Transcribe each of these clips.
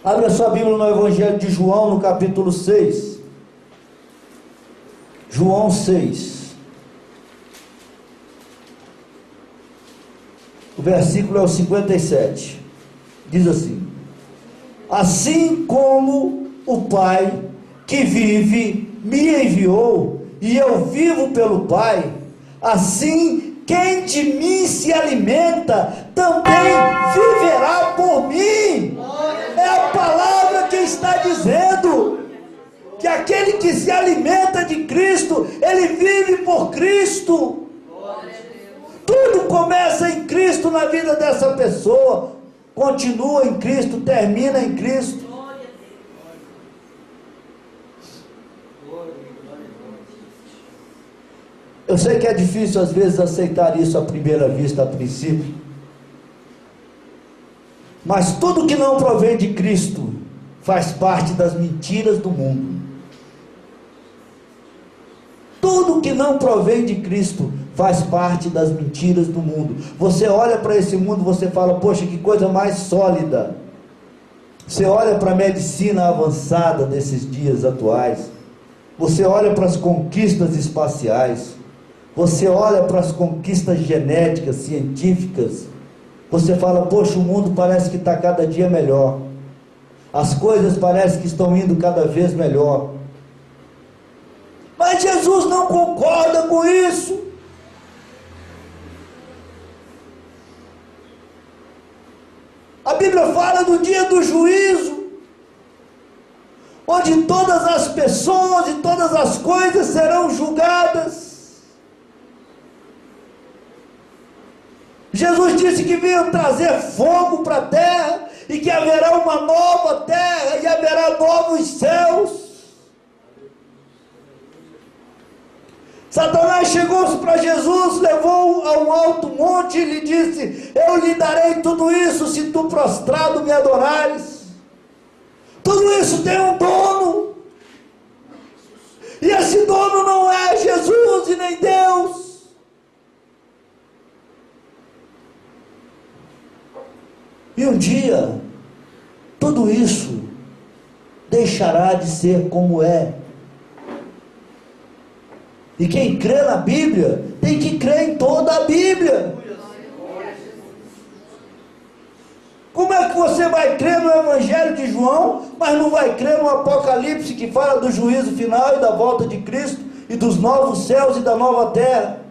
Abre a sua Bíblia no Evangelho de João, no capítulo 6. João 6. O versículo é o 57. Diz assim: assim como o Pai que vive me enviou, e eu vivo pelo Pai, assim quem de mim se alimenta também viverá por mim. É a palavra que está dizendo que aquele que se alimenta de Cristo, ele vive por Cristo. Tudo começa em Cristo na vida dessa pessoa, continua em Cristo, termina em Cristo. Eu sei que é difícil às vezes aceitar isso à primeira vista, a princípio, mas tudo que não provém de Cristo faz parte das mentiras do mundo. Tudo que não provém de Cristo faz parte das mentiras do mundo. Você olha para esse mundo, você fala, poxa, que coisa mais sólida. Você olha para a medicina avançada desses dias atuais, você olha para as conquistas espaciais, você olha para as conquistas genéticas, científicas, você fala, poxa, o mundo parece que está cada dia melhor, as coisas parecem que estão indo cada vez melhor. Mas Jesus não concorda com isso. A Bíblia fala do dia do juízo, onde todas as pessoas e todas as coisas serão julgadas. Jesus disse que veio trazer fogo para a terra, e que haverá uma nova terra, e haverá novos céus. Satanás chegou para Jesus, levou a um alto monte e lhe disse, eu lhe darei tudo isso se tu prostrado me adorares. Tudo isso tem um dono, e esse dono não é Jesus e nem Deus. E um dia, tudo isso deixará de ser como é. E quem crê na Bíblia, tem que crer em toda a Bíblia. Como é que você vai crer no Evangelho de João, mas não vai crer no Apocalipse, que fala do juízo final e da volta de Cristo, e dos novos céus e da nova terra?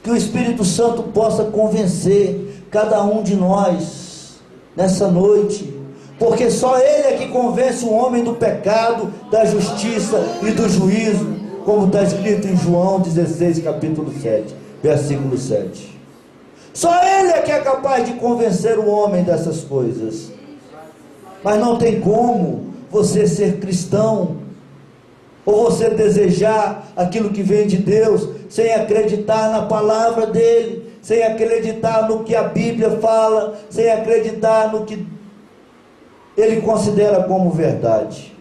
Que o Espírito Santo possa convencer cada um de nós nessa noite, porque só Ele é que convence o homem do pecado, da justiça e do juízo, como está escrito em João 16, capítulo 7, versículo 7. Só Ele é que é capaz de convencer o homem dessas coisas. Mas não tem como você ser cristão, ou você desejar aquilo que vem de Deus, sem acreditar na palavra dele, sem acreditar no que a Bíblia fala, sem acreditar no que ele considera como verdade.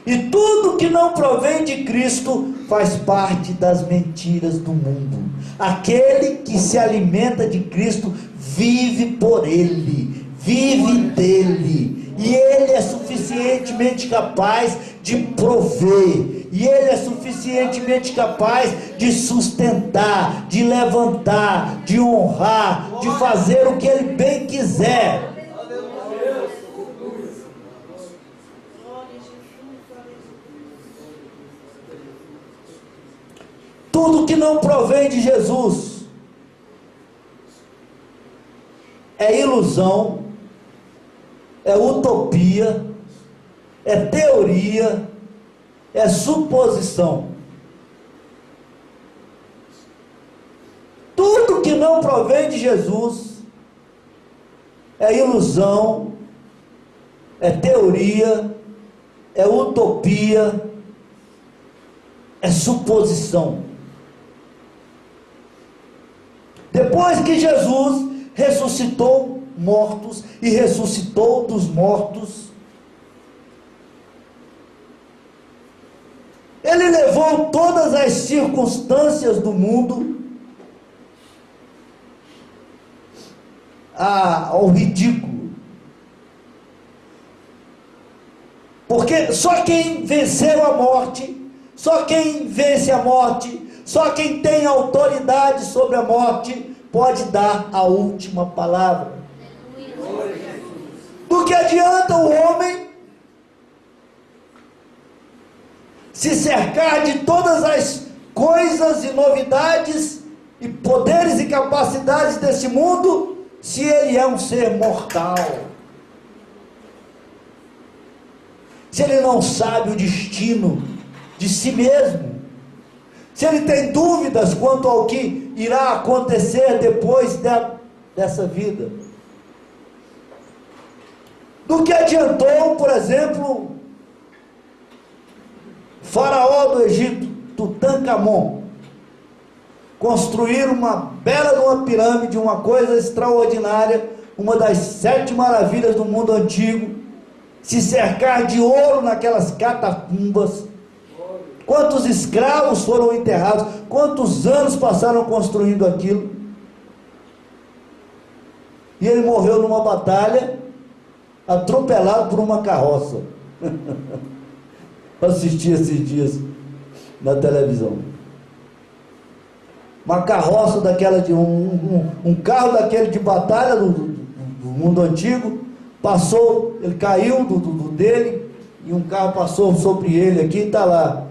E tudo que não provém de Cristo faz parte das mentiras do mundo. Aquele que se alimenta de Cristo vive por Ele, vive dele, e Ele é suficientemente capaz de prover, e Ele é suficientemente capaz de sustentar, de levantar, de honrar, de fazer o que Ele bem quiser. Tudo que não provém de Jesus é ilusão, é utopia, é teoria, é suposição. Tudo que não provém de Jesus é ilusão, é teoria, é utopia, é suposição. Depois que Jesus ressuscitou mortos e ressuscitou dos mortos, Ele levou todas as circunstâncias do mundo ao ridículo. Porque só quem venceu a morte, só quem vence a morte, só quem tem autoridade sobre a morte, pode dar a última palavra. Do que adianta o homem se cercar de todas as coisas e novidades e poderes e capacidades desse mundo, se ele é um ser mortal? Se ele não sabe o destino de si mesmo, se ele tem dúvidas quanto ao que irá acontecer depois dessa vida. Do que adiantou, por exemplo, Faraó do Egito, Tutankhamon, construir uma bela pirâmide, uma coisa extraordinária, uma das 7 maravilhas do mundo antigo, se cercar de ouro naquelas catacumbas? Quantos escravos foram enterrados? Quantos anos passaram construindo aquilo? E ele morreu numa batalha, atropelado por uma carroça. Assisti esses dias na televisão. Uma carroça daquela de um carro daquele de batalha do mundo antigo, passou, ele caiu do dele, e um carro passou sobre ele aqui, e está lá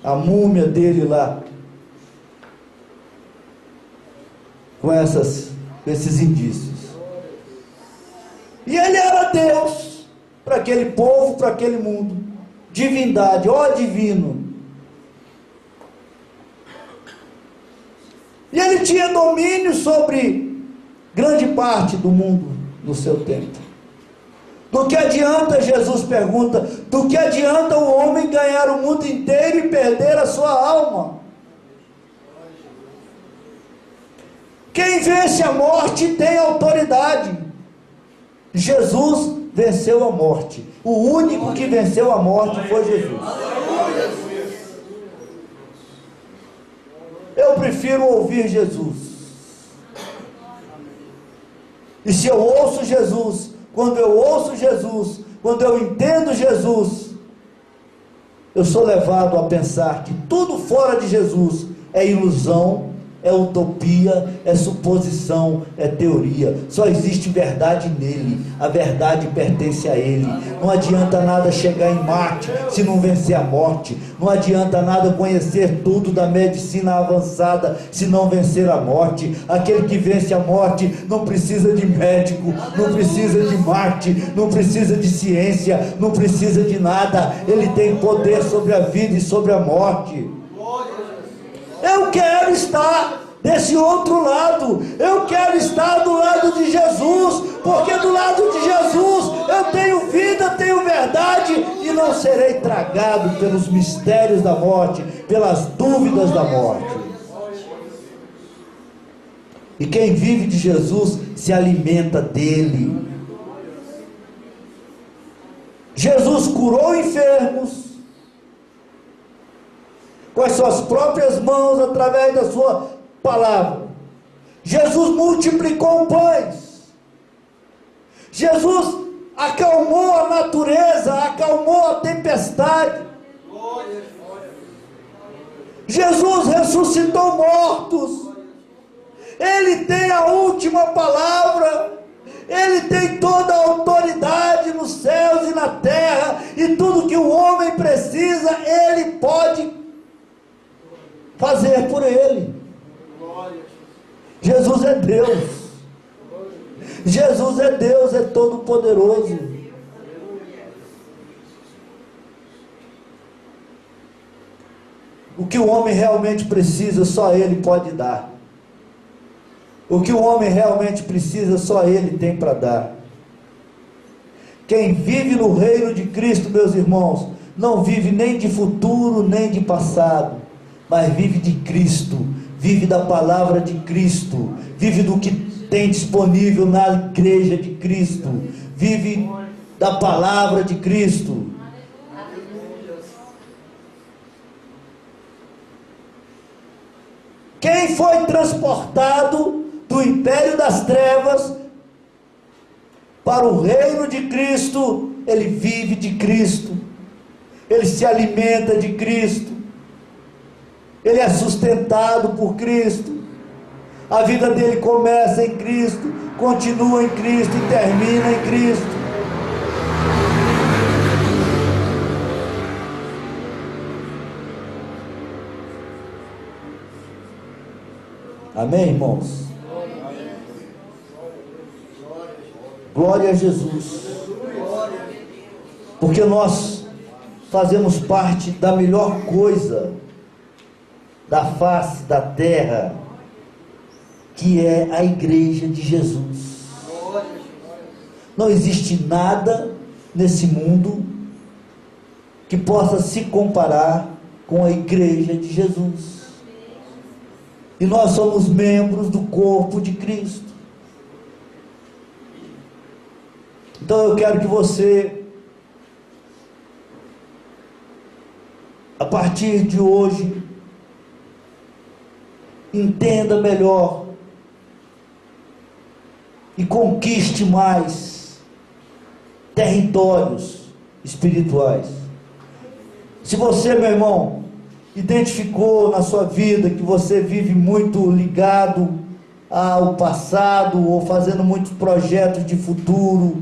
a múmia dele lá, com esses indícios. E ele era Deus para aquele povo, para aquele mundo, divindade, ó divino. E ele tinha domínio sobre grande parte do mundo no seu tempo. Do que adianta, Jesus pergunta, do que adianta o homem ganhar o mundo inteiro e perder a sua alma? Quem vence a morte tem autoridade. Jesus venceu a morte. O único que venceu a morte foi Jesus. Eu prefiro ouvir Jesus. E se eu ouço Jesus, quando eu ouço Jesus, quando eu entendo Jesus, eu sou levado a pensar que tudo fora de Jesus é ilusão, é utopia, é suposição, é teoria. Só existe verdade nele. A verdade pertence a ele. Não adianta nada chegar em Marte se não vencer a morte. Não adianta nada conhecer tudo da medicina avançada se não vencer a morte. Aquele que vence a morte não precisa de médico, não precisa de Marte, não precisa de ciência, não precisa de nada. Ele tem poder sobre a vida e sobre a morte. Eu quero estar desse outro lado. Eu quero estar do lado de Jesus, porque do lado de Jesus eu tenho vida, tenho verdade e não serei tragado pelos mistérios da morte, pelas dúvidas da morte. E quem vive de Jesus se alimenta dele. Jesus curou enfermos com as suas próprias mãos, através da sua palavra. Jesus multiplicou pães. Jesus acalmou a natureza, acalmou a tempestade. Jesus ressuscitou mortos. Ele tem a última palavra. Ele tem toda a autoridade nos céus e na terra, e tudo que o homem precisa, ele pode fazer por ele. Jesus é Deus. Jesus é Deus, é todo poderoso. O que o homem realmente precisa, só ele pode dar. O que o homem realmente precisa, só ele tem para dar. Quem vive no reino de Cristo, meus irmãos, não vive nem de futuro, nem de passado, mas vive de Cristo, vive da palavra de Cristo, vive do que tem disponível na igreja de Cristo, vive da palavra de Cristo. Quem quem foi transportado do império das trevas para o reino de Cristo, ele vive de Cristo, ele se alimenta de Cristo, ele é sustentado por Cristo. A vida dele começa em Cristo, continua em Cristo e termina em Cristo. Amém, irmãos? Glória a Jesus. Porque nós fazemos parte da melhor coisa da face da terra, que é a igreja de Jesus. Não existe nada nesse mundo que possa se comparar com a igreja de Jesus. E nós somos membros do corpo de Cristo. Então eu quero que você, a partir de hoje, entenda melhor e conquiste mais territórios espirituais. Se você, meu irmão, identificou na sua vida que você vive muito ligado ao passado ou fazendo muitos projetos de futuro,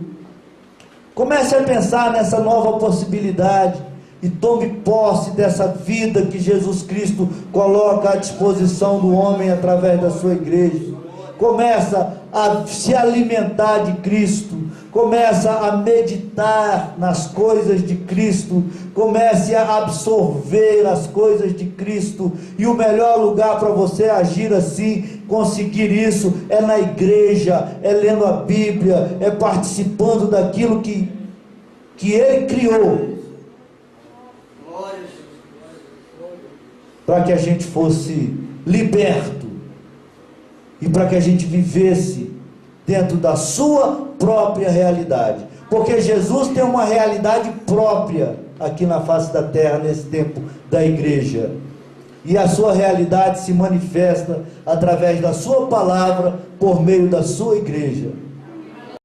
comece a pensar nessa nova possibilidade e tome posse dessa vida que Jesus Cristo coloca à disposição do homem através da sua igreja. Começa a se alimentar de Cristo, começa a meditar nas coisas de Cristo, comece a absorver as coisas de Cristo, e o melhor lugar para você agir assim, conseguir isso, é na igreja, é lendo a Bíblia, é participando daquilo que Ele criou, para que a gente fosse liberto, e para que a gente vivesse dentro da sua própria realidade, porque Jesus tem uma realidade própria aqui na face da terra, nesse tempo da igreja, e a sua realidade se manifesta através da sua palavra, por meio da sua igreja.